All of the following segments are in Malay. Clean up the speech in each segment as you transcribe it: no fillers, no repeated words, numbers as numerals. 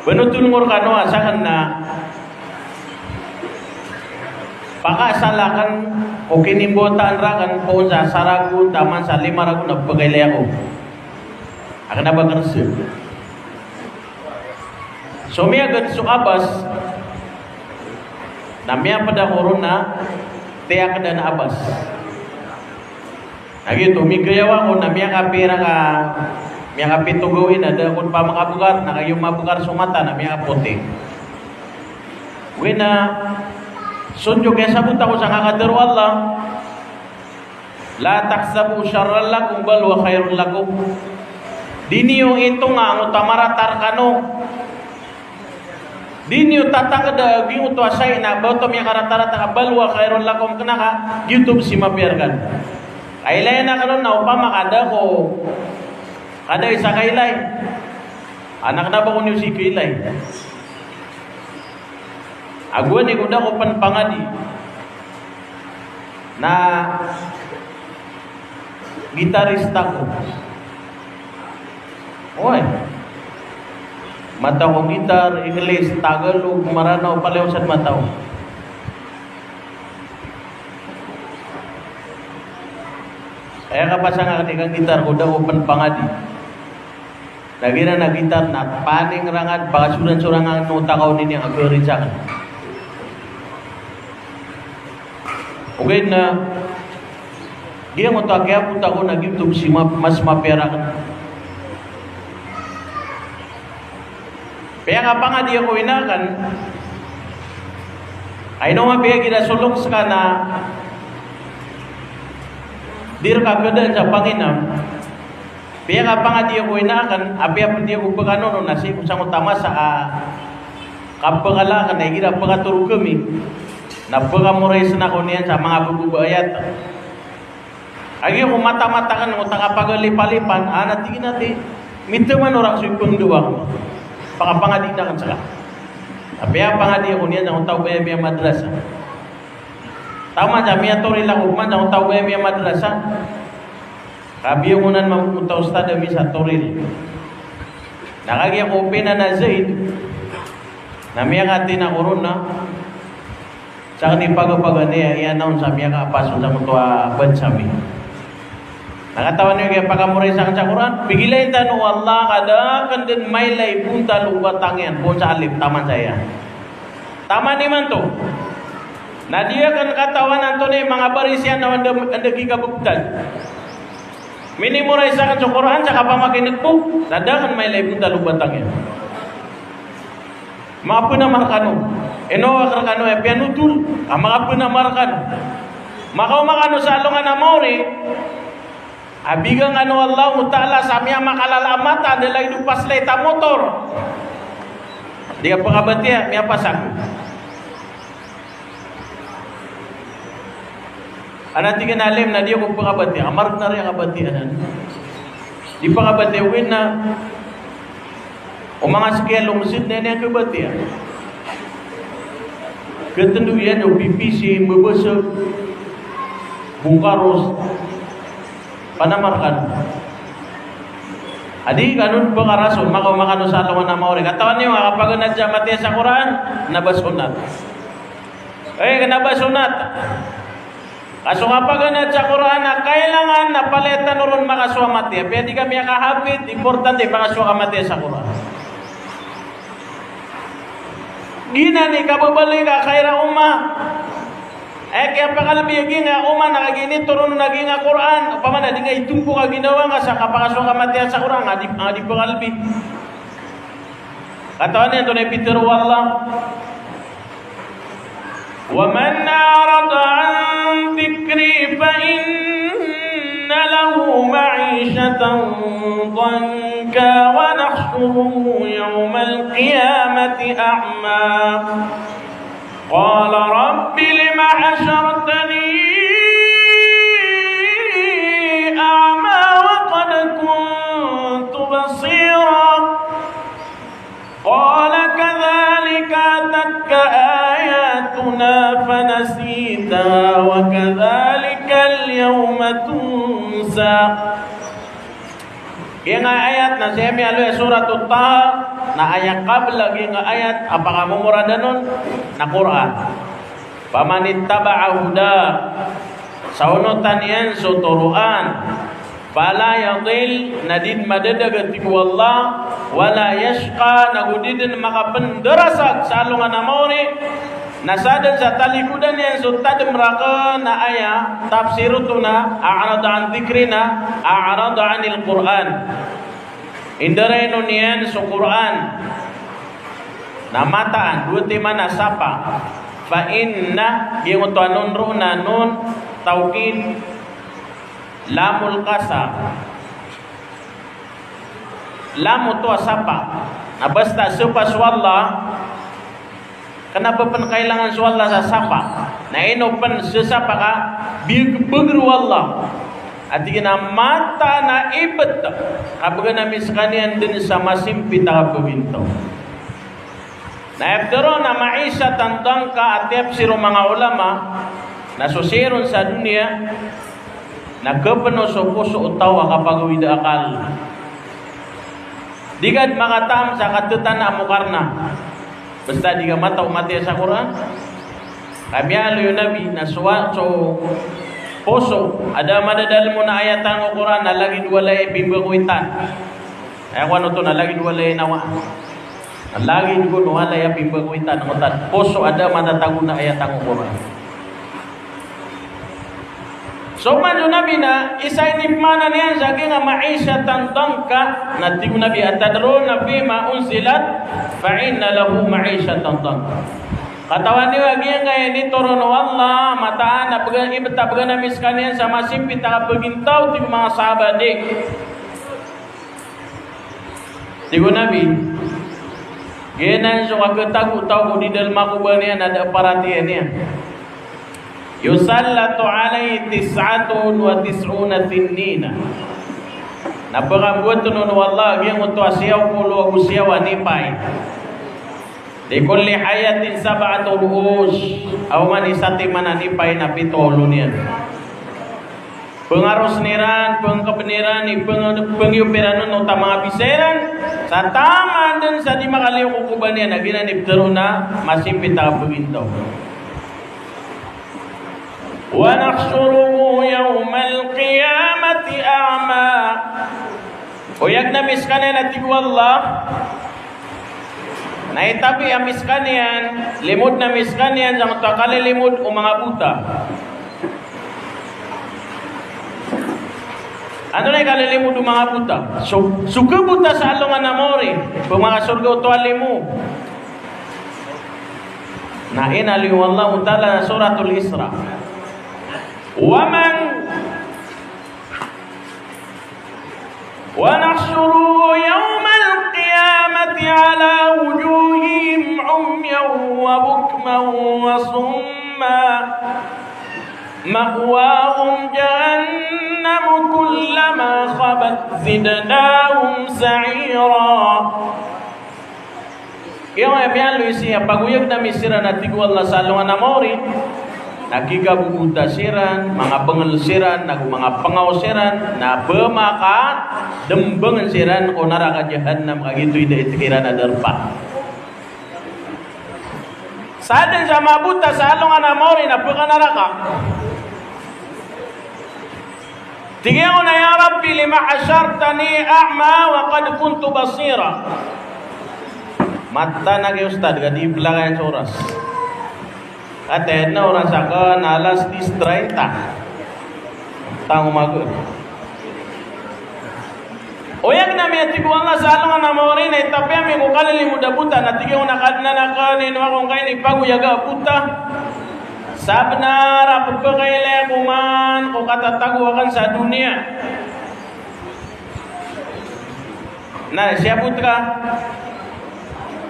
benutul ngur kano asakan na pakasalakan o kinimbotaan rakan po sa saragun taman sa lima ragun na pagailay ako akan na bagarsu so miya agad so abas na miya pada koron na tiyak na na abas lagi tumigayaw ako na miya kapira ka miya kapitugawin ada kung pa makabugar na kayong mabugar sumata na miya kaputi wina sunjo kaya sabut ako sa kakadaro Allah la taksabu syarran lakum bal wa khairul lakum diniyo ito nga ang utamaratar kano diniyo tatakada giuto asay na boto miya karatarata bal wa khairul lakum kena ka YouTube si mapiargan ay layan na kanon na upama kada ko kada isa kailay anak na ba ko niyo si kailay agwan ni kuda ko panpangadi na gitarista ko. Oy. Mata ko gitar, English, Tagalog, Maranaw, Palewsan mataw. Kaya kapasa nga katikang gitar ko daw panpangadi. Lagi na gitar na paning rangan, baka suran-surangan no takaw nini ang agwerin sa akin. Okay na dia mo ta kaya punta ko nag YouTube si mas mapera ka. Kaya nga pa nga di ako inakan ay nung mabiya kita sulong ka na dir ka kada sa Panginoon. Kaya nga pa nga di ako inakan abya pun di ako pagano no nasi kung saan utama sa kapagalakan ay kita pagaturo kami napagamurais na ko niyan sa mga bububayat. Agi ko mata-mata kan utang kapagalipan tingin natin mitaman orang suipong duwang pangapangadi na kan saka. Abya pangadi ko niyan ang tao ba yung madrasa. Tama sa miya tori lang man ang tao ba yung madrasa. Kabi yung unan mamunta ustad mi sa toril. Nakagi ako pina na Zaid. Na miya kati na kurun na saka ni pagpagan niya i-announce sa miya kapaso sa mutua bansami. Nakatawan niyo kaya pagamuray sa Quran, bigilayin tanu Allah kada kandin mailay punta lubatangyan pun sa alif taman saya. Taman ni man to. Na dia kan katawan anto ni mga barisian na anda gigabugtan. Minimuray sa Quran saka pamakinit po, nadakan mailay punta lubatangyan. Maapun na markano. Eno akrakano e pianutul, amapun na markano. Makaw makano sa alungan na mauri, abigang ano Allah Ta'ala sa miya makalalamata nila inupas leta motor. Di ka pangabatiya, miya pasak. Anak tiga nalim na dia kung pangabatiya, amarag na rin ang abatiyanan. Di pangabatiya, win na o mga sikya lungsid na yan ang kabatiya. Ketentuan o PPC membesar bungkaros panamarkan. Adi kanun pangarason makaw makano sa alungan na maori. Katawan niyo kapag nadya mati sa Quran nabasunat. Nabasunat. Kaso kapag nadya Quran na kailangan napalitan ron makaswa mati. Pwede kami kahapit importante makaswa mati sa Quran. Gina ni kababalik ka kaya umma. Kaya pakalami yung nga umma nakagini turun naging nga Quran. Pamana di nga itumpo ka ginawa nga sa kapakaswa ka matiyan sa Quran. Adi pakalbi. Katawan niya ito na Peter wallah. وَمَنْ أَعْرَضَ عَنْ ذِكْرِي فَإِنَّ لَهُ مَعِيشَةً ضَنكًا وَنَحْشُرُهُ يَوْمَ الْقِيَامَةِ أَعْمَى قَالَ رَبِّ لِمَ حَشَرْتَنِي أَعْمَى وَقَدْ كُنْتُ بَصِيرًا قَالَ كَذَلِكَ أَتَتْكَ آيَاتُنَا فَنَسِيتَهَا وَكَذَلِكَ الْيَوْمَ تُنْسَى. Yang ayat na siya may aloy surat Taha na ayat qabla gi nga ayat apaka mumuradanon na Quran. Pamanittaba'a huda saunutan yan so turuan fala yadil nadin madadaga tiku Allah wala yashqa nagudidin makapenderasag sa alungan namori nasadan sa talikudan yan so tadim raka na aya tafsirutuna a'rada an dhikrina a'rada anil Quran indaraynon yan so Quran namataan duti mana sapa fa inna yung tuanon runa nun tawkid lamul qasam lamu tu asapa na basta supas wallah kenapa pen kailangan suwalla sa sapa na ino pen sesapa ka bigru wallah at na mata na ibet kabaga na miskanian din sa masimpita kabinto na ebdero na maisha tandang ka at tepsiro mga ulama na susiron sa dunia nagkapano sa puso utawa kapag wida akal digad makatam sa katutan na amukarna basta di ka mataw mati sa Quran kami alo yung nabi na suwa so puso ada madadal mo na ayat ang Quran na lagi walay bimbakuitan ay kung ano to na lagi walay nawa lagi ko walay bimbakuitan ngutan puso ada madatago na ayat ang Quran. So manjo nabi na isa inimanan yan sa aking maisha tandangka na tigo nabi at tadro na bima unsilat fa'inna lahu maisha tandangka. Katawan niyo agyan kaya nito ron Allah mataan na bagan ibata bagan na miskan yan sa masimpit na kapagintaw tigo mga sahabadik. Tigo nabi ganan so kagatago-tago di dalma ko ba niyan ada paratiyan niya. Yusallatu alaihi 99 tinnina. Napakabuto nun wallah yang untuk asiyaw pulo agusiyaw anipay. Di kulli hayatin sab'atu ru'us aw man isati man anipay na pitolo niyan. Pengaros niran, pengkapeniran, pengyupiran nun ta mga biseran sa taman din sa di makaliw kukuban niya na ginaniptero na masimpit ang buginto. وَنَحْشُرُهُ يَوْمَ الْقِيَامَةِ أَعْمَى. Uyag na miskanen at tigwallah naitabi ang miskanian limod na miskanian sa takalilimod o mga buta. Ano na ikalilimod o mga buta? Suka buta sa alungan na mori kung mga surga o tuwalimu na inaliwallahu ta'ala na suratul Isra. ومن ونحشره يوم القيامة على وجوههم عميا وبكما وصما مأواهم جهنم كلما خبت زدناهم سعيرا. Yung ayan lo siya paguyag na misira na tigwal na salungan na mori nagigabubudasiran, mga bangalsiran, mga pangawsiran, na bemaka dembengan siran o naraka jahannam kagito'y da itikiran na darpa. Sa atin sa mabuta sa along anamori na pagka naraka. Tingin ko na ya Rabbi lima asyartani a'ma wa qad kuntu basira. Mata nagi ustad, gadi belakang oras. Ate na orang saka nalas 30 tango magur. Oyag na mi atigo Allah sa along na mawari na itapya mi ko kalili muda buta na tigyo na kadna na kanin wa kung kain ipagu yaga buta. Sabna ra pagpakaile kuman ko katataguakan sa dunia. Na siya putra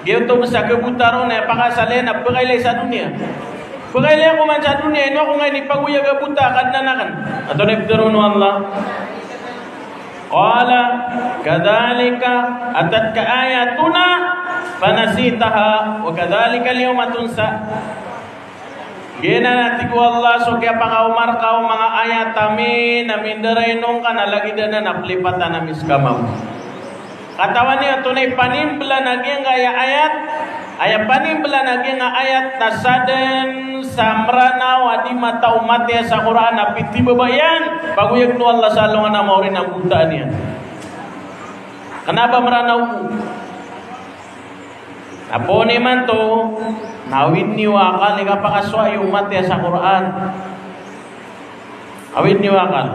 Giyuto sa kebutaro na pakasali na pagkailay sa dunia. Pagkailay ko man sa dunia, ino ako ngayon ipaguya gabuta, kadnanakan. Ato na ipturo no Allah. Qala, kadhalika atat ka ayatuna, fanasitaha, wa kadhalika liyawma tunsa. Gina natin ko Allah, so kaya pakaumar ka o mga ayat amin, namin daray nung ka, nalagida na naplipatan na miskamam. Katawan niya tunay panimbla naging gaya ayat. Ayat panimbla naging ayat na saden samrana wadi mata umat ya sa Quran na piti babayan. Paguyag no Allah sa alungan na maurin ang puntaan niya. Kenapa meranaw? Apo ni man to, nawin ni wakal, ika pakaswa yung umat ya sa Quran. Awin ni wakal.